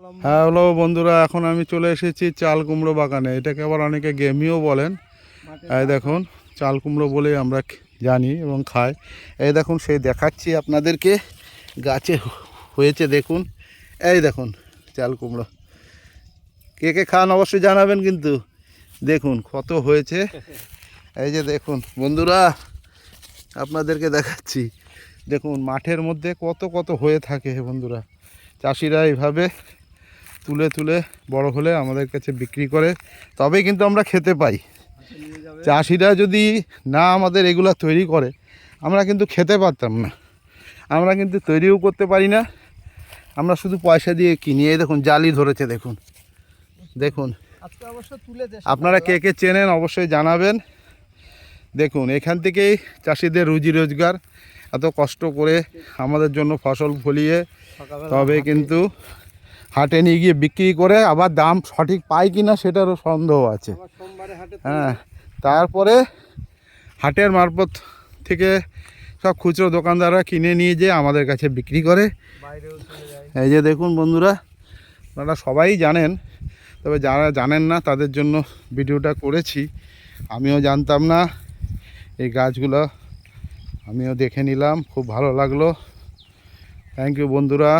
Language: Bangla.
হ্যাঁ হ্যালো বন্ধুরা, এখন আমি চলে এসেছি চাল কুমড়ো বাগানে। এটাকে আবার অনেকে গেমিও বলেন। এই দেখুন, চাল কুমড়ো বলে আমরা জানি এবং খাই। এই দেখুন, সেই দেখাচ্ছি আপনাদেরকে। গাছে হয়েছে দেখুন, এই দেখুন চাল কুমড়ো। কে কে খান অবশ্যই জানাবেন কিন্তু। দেখুন কত হয়েছে, এই যে দেখুন বন্ধুরা, আপনাদেরকে দেখাচ্ছি। দেখুন মাঠের মধ্যে কত কত হয়ে থাকে বন্ধুরা। চাষিরা এইভাবে তুলে তুলে বড় হলে আমাদের কাছে বিক্রি করে, তবেই কিন্তু আমরা খেতে পাই। চাষিরা যদি না আমাদের এগুলো তৈরি করে, আমরা কিন্তু খেতে পারতাম না। আমরা কিন্তু তৈরিও করতে পারি না, আমরা শুধু পয়সা দিয়ে কিনি। এই দেখুন জালি ধরেছে, দেখুন দেখুন। আপনারা কে কে চেনেন অবশ্যই জানাবেন। দেখুন এখান থেকেই চাষিদের রুজি রোজগার। এত কষ্ট করে আমাদের জন্য ফসল ফলিয়ে তবে কিন্তু হাটে নিয়ে গিয়ে বিক্রি করে, আবার দাম সঠিক পায় কি না সেটারও সন্দেহ আছে। হ্যাঁ, তারপরে হাটের মারফত থেকে সব খুচরো দোকানদাররা কিনে নিয়ে যেয়ে আমাদের কাছে বিক্রি করে। এই যে দেখুন বন্ধুরা, আপনারা সবাই জানেন, তবে যারা জানেন না তাদের জন্য ভিডিওটা করেছি। আমিও জানতাম না এই গাছগুলো, আমিও দেখে নিলাম, খুব ভালো লাগলো। থ্যাংক ইউ বন্ধুরা।